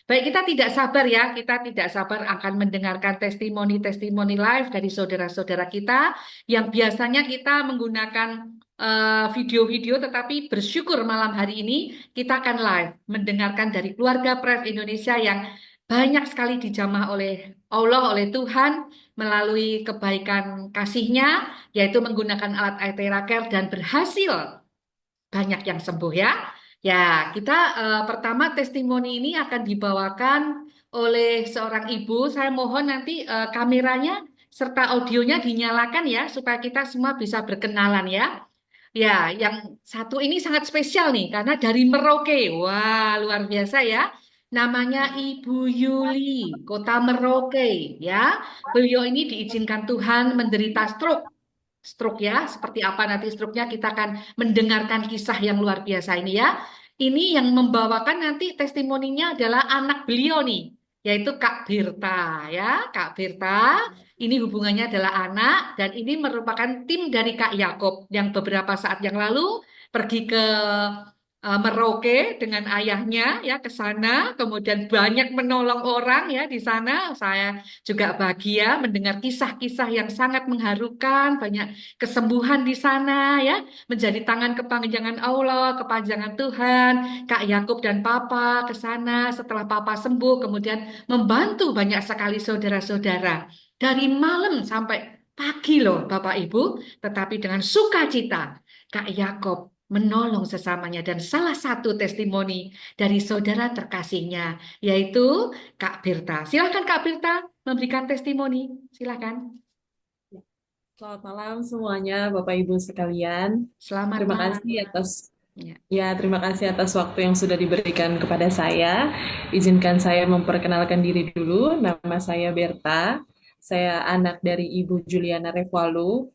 Baik, kita tidak sabar ya, kita tidak sabar akan mendengarkan testimoni-testimoni live dari saudara-saudara kita yang biasanya kita menggunakan video-video, tetapi bersyukur malam hari ini kita akan live mendengarkan dari keluarga Pref Indonesia yang banyak sekali dijamah oleh Allah, oleh Tuhan melalui kebaikan kasih-Nya, yaitu menggunakan alat IT Raker dan berhasil banyak yang sembuh ya. Ya, kita pertama testimoni ini akan dibawakan oleh seorang ibu. Saya mohon nanti kameranya serta audionya dinyalakan ya, supaya kita semua bisa berkenalan ya. Ya, yang satu ini sangat spesial nih, karena dari Merauke. Wah, luar biasa ya. Namanya Ibu Yuli, Kota Merauke ya. Beliau ini diizinkan Tuhan menderita stroke. Stroke ya, seperti apa nanti stroke-nya kita akan mendengarkan kisah yang luar biasa ini ya. Ini yang membawakan nanti testimoninya adalah anak beliau nih, yaitu Kak Birta ya. Kak Birta, ini hubungannya adalah anak dan ini merupakan tim dari Kak Yakob yang beberapa saat yang lalu pergi ke Merauke dengan ayahnya ya ke sana, kemudian banyak menolong orang ya di sana. Saya juga bahagia mendengar kisah-kisah yang sangat mengharukan, banyak kesembuhan di sana ya, menjadi tangan kepanjangan Allah, kepanjangan Tuhan. Kak Yakub dan Papa ke sana setelah Papa sembuh, kemudian membantu banyak sekali saudara-saudara dari malam sampai pagi loh Bapak Ibu, tetapi dengan sukacita Kak Yakob menolong sesamanya dan salah satu testimoni dari saudara terkasihnya yaitu Kak Birta. Silakan Kak Birta memberikan testimoni. Silakan. Selamat malam semuanya, Bapak Ibu sekalian. Selamat Terima malam. kasih atas Ya. terima kasih atas waktu yang sudah diberikan kepada saya. Izinkan saya memperkenalkan diri dulu. Nama saya Berta. Saya anak dari Ibu Juliana Revalu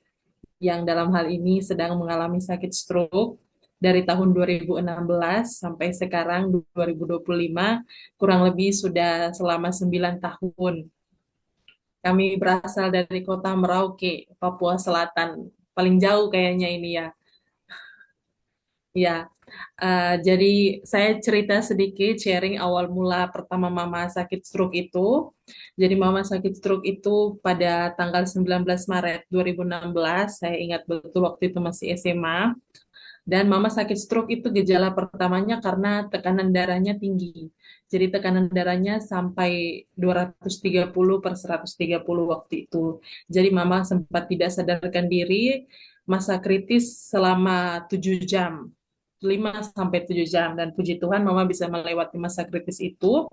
yang dalam hal ini sedang mengalami sakit stroke dari tahun 2016 sampai sekarang 2025, kurang lebih sudah selama 9 tahun. Kami berasal dari kota Merauke, Papua Selatan. Paling jauh kayaknya ini ya. Ya, jadi saya cerita sedikit sharing awal mula pertama mama sakit stroke itu. Jadi mama sakit stroke itu pada tanggal 19 Maret 2016. Saya ingat betul waktu itu masih SMA. Dan mama sakit stroke itu gejala pertamanya karena tekanan darahnya tinggi. Jadi tekanan darahnya sampai 230 per 130 waktu itu. Jadi mama sempat tidak sadarkan diri, masa kritis selama 7 jam. 5 sampai 7 jam, dan puji Tuhan mama bisa melewati masa kritis itu.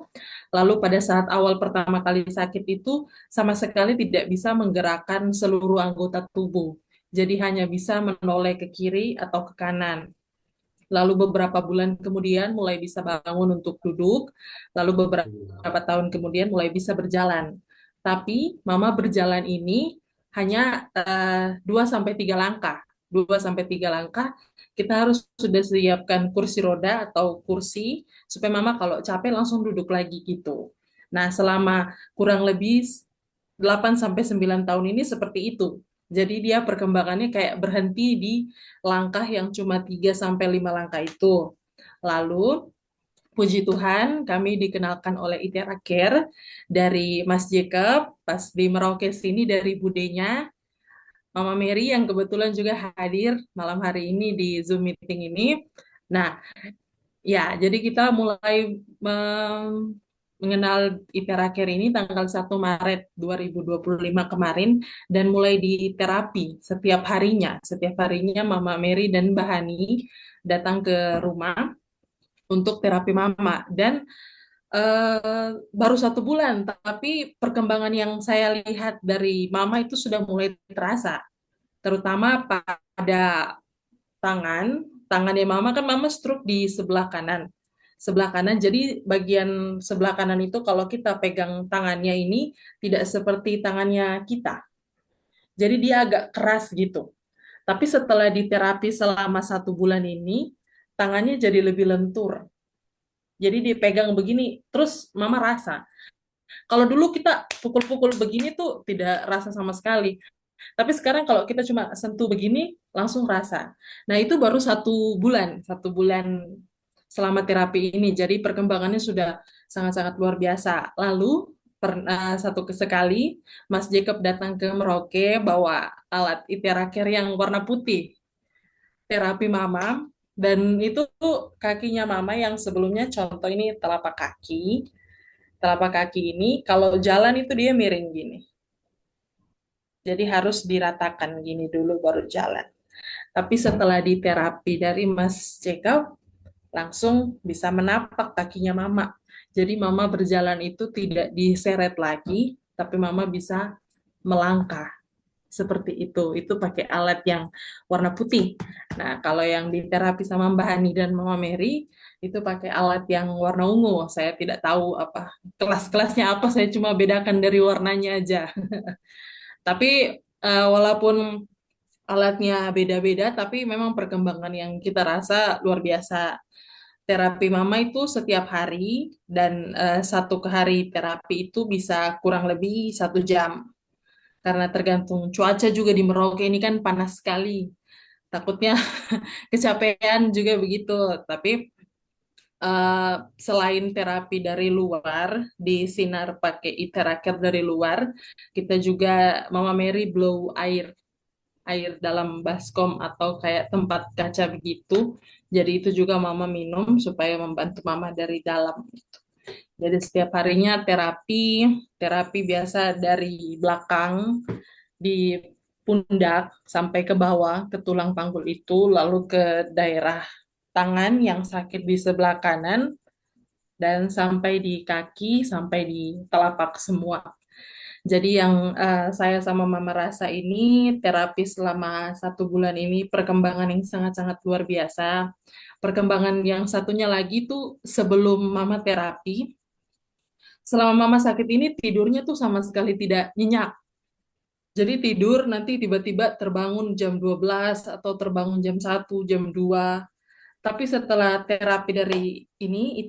Lalu pada saat awal pertama kali sakit itu sama sekali tidak bisa menggerakkan seluruh anggota tubuh. Jadi hanya bisa menoleh ke kiri atau ke kanan. Lalu beberapa bulan kemudian mulai bisa bangun untuk duduk, lalu beberapa tahun kemudian mulai bisa berjalan. Tapi mama berjalan ini hanya 2 sampai 3 langkah. 2 sampai 3 langkah kita harus sudah siapkan kursi roda atau kursi supaya mama kalau capek langsung duduk lagi gitu. Nah, selama kurang lebih 8 sampai 9 tahun ini seperti itu. Jadi dia perkembangannya kayak berhenti di langkah yang cuma 3 sampai 5 langkah itu. Lalu puji Tuhan kami dikenalkan oleh ITERA Care dari Mas Jacob pas di Merauke sini dari budenya Mama Mary yang kebetulan juga hadir malam hari ini di Zoom meeting ini. Nah, ya, jadi kita mulai mengenal ITERA Care ini tanggal 1 Maret 2025 kemarin dan mulai di terapi setiap harinya. Setiap harinya Mama Mary dan Mbak Hani datang ke rumah untuk terapi Mama. Dan baru 1 bulan, tapi perkembangan yang saya lihat dari Mama itu sudah mulai terasa, terutama pada tangannya mama. Kan mama stroke di sebelah kanan, jadi bagian sebelah kanan itu kalau kita pegang tangannya ini tidak seperti tangannya kita, jadi dia agak keras gitu. Tapi setelah diterapi selama 1 bulan ini tangannya jadi lebih lentur, jadi dipegang begini terus mama rasa. Kalau dulu kita pukul-pukul begini tuh tidak rasa sama sekali. Tapi sekarang kalau kita cuma sentuh begini, langsung rasa. Nah, itu baru 1 bulan selama terapi ini. Jadi perkembangannya sudah sangat-sangat luar biasa. Lalu sekali Mas Jacob datang ke Merauke bawa alat iteraker yang warna putih, terapi mama, dan itu tuh kakinya mama yang sebelumnya, contoh ini telapak kaki ini kalau jalan itu dia miring gini. Jadi harus diratakan gini dulu baru jalan. Tapi setelah diterapi dari Mas Jacob, langsung bisa menapak kakinya mama. Jadi mama berjalan itu tidak diseret lagi, tapi mama bisa melangkah seperti itu. Itu pakai alat yang warna putih. Nah, kalau yang diterapi sama Mbak Hani dan Mama Mary, itu pakai alat yang warna ungu. Saya tidak tahu apa kelas-kelasnya apa, saya cuma bedakan dari warnanya aja. Tapi walaupun alatnya beda-beda, tapi memang perkembangan yang kita rasa luar biasa. Terapi mama itu setiap hari, dan satu hari terapi itu bisa kurang lebih 1 jam. Karena tergantung cuaca juga di Merauke ini kan panas sekali. Takutnya kecapean juga begitu. Tapi selain terapi dari luar, di sinar pakai e-teraker dari luar, kita juga Mama Mary blow air dalam baskom atau kayak tempat kaca begitu. Jadi itu juga mama minum supaya membantu mama dari dalam. Jadi setiap harinya terapi biasa dari belakang di pundak sampai ke bawah ke tulang panggul itu, lalu ke daerah tangan yang sakit di sebelah kanan, dan sampai di kaki, sampai di telapak semua. Jadi yang saya sama Mama rasa ini terapi selama 1 bulan ini perkembangan yang sangat-sangat luar biasa. Perkembangan yang satunya lagi tuh sebelum Mama terapi, selama Mama sakit ini tidurnya tuh sama sekali tidak nyenyak. Jadi tidur nanti tiba-tiba terbangun jam 12 atau terbangun jam 1, jam 2. Tapi setelah terapi dari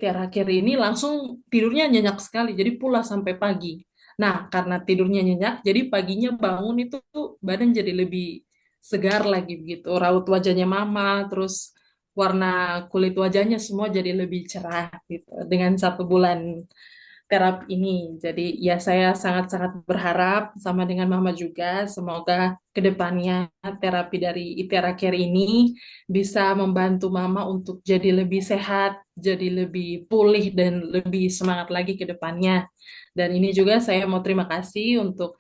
terakhir ini langsung tidurnya nyenyak sekali. Jadi pulas sampai pagi. Nah, karena tidurnya nyenyak, jadi paginya bangun itu tuh badan jadi lebih segar lagi begitu. Raut wajahnya mama, terus warna kulit wajahnya semua jadi lebih cerah gitu dengan 1 bulan terapi ini. Jadi ya saya sangat-sangat berharap sama dengan Mama juga, semoga kedepannya terapi dari Itera Care ini bisa membantu Mama untuk jadi lebih sehat, jadi lebih pulih dan lebih semangat lagi ke depannya. Dan ini juga saya mau terima kasih untuk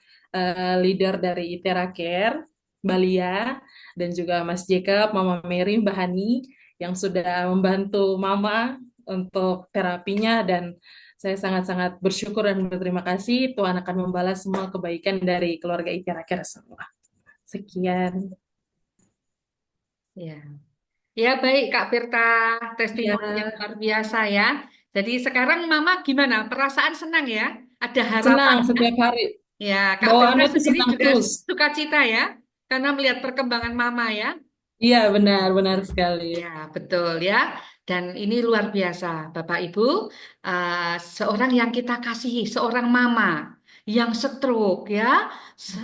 leader dari Itera Care, Balia, dan juga Mas Jacob, Mama Mary, Mbak Hani, yang sudah membantu Mama untuk terapinya, dan saya sangat-sangat bersyukur dan berterima kasih. Tuhan akan membalas semua kebaikan dari keluarga Ikira-Kira semua. Sekian. Ya. Ya, baik Kak Firta, Ya, testimoni yang luar biasa ya. Jadi sekarang Mama gimana? Perasaan senang ya? Ada harapan senang ya? setiap hari. Ya, Kak Firta Bawaannya tuh sendiri senang juga terus. sukacita ya, karena melihat perkembangan Mama ya. Iya, benar sekali. Ya, betul ya. Dan ini luar biasa, Bapak Ibu. Seorang yang kita kasihi, seorang mama yang stroke ya.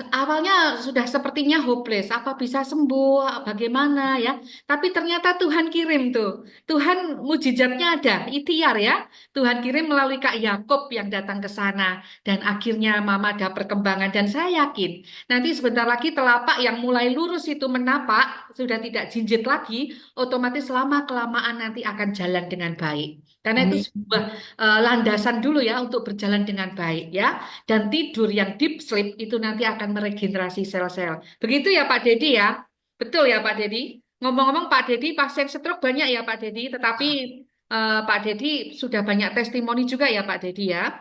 Awalnya sudah sepertinya hopeless, apa bisa sembuh, bagaimana ya. Tapi ternyata Tuhan kirim tuh. Tuhan mujizatnya ada, ikhtiar ya. Tuhan kirim melalui Kak Yakob yang datang ke sana. Dan akhirnya mama ada perkembangan. Dan saya yakin nanti sebentar lagi telapak yang mulai lurus itu menapak, sudah tidak jinjit lagi, otomatis lama-kelamaan nanti akan jalan dengan baik. Karena itu Amin. sebuah landasan dulu ya untuk berjalan dengan baik ya. Dan tidur yang deep sleep itu nanti akan meregenerasi sel-sel. Begitu ya Pak Dedi ya. Betul ya Pak Dedi. Ngomong-ngomong Pak Dedi pasien stroke banyak ya Pak Dedi. Tetapi Pak Dedi sudah banyak testimoni juga ya Pak Dedi ya.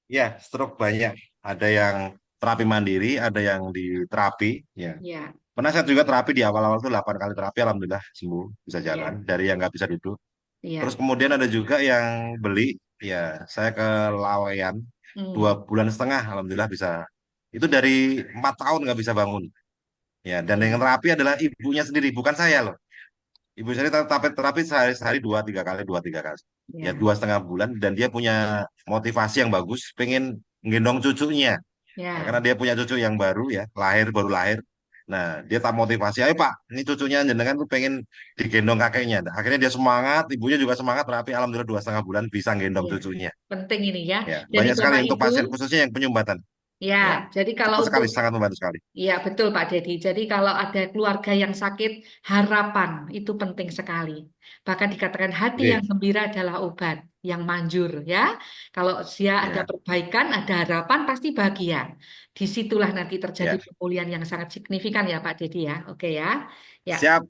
Ya, stroke banyak. Ada yang terapi mandiri, ada yang di terapi. Ya, Ya, pernah saya juga terapi di awal-awal tuh 8 kali terapi, alhamdulillah sembuh, bisa jalan ya, dari yang nggak bisa duduk. Terus ya. kemudian ada juga yang beli, ya saya ke Laweyan dua Hmm. bulan setengah, alhamdulillah bisa. Itu dari 4 tahun nggak bisa bangun. Ya, dan yang Ya, terapi adalah ibunya sendiri, bukan saya loh. Ibu saya terapi sehari-hari 2-3 kali, 2-3 kali. Ya ya, 2,5 bulan, dan dia punya motivasi yang bagus, pengen gendong cucunya. Ya, karena ya. dia punya cucu yang baru ya, baru lahir. Nah, dia tak motivasi, ayo Pak, ini cucunya jenengan tuh pengen digendong kakeknya. Nah, akhirnya dia semangat, ibunya juga semangat, tapi alhamdulillah 2,5 bulan bisa gendong Iya, cucunya. penting ini ya. Ya, Jadi banyak sekali Bapak untuk Ibu, pasien khususnya yang penyumbatan. ya, Ya, jadi kalau cepat untuk sekali, sangat membantu sekali. iya, betul Pak Dedi. Jadi kalau ada keluarga yang sakit, harapan itu penting sekali. Bahkan dikatakan hati Oke, yang gembira adalah obat yang manjur ya. Kalau dia ada ya, perbaikan, ada harapan, pasti bahagia. Disitulah nanti terjadi ya. pemulihan yang sangat signifikan ya Pak Dedi ya. Oke ya. Ya. Siap.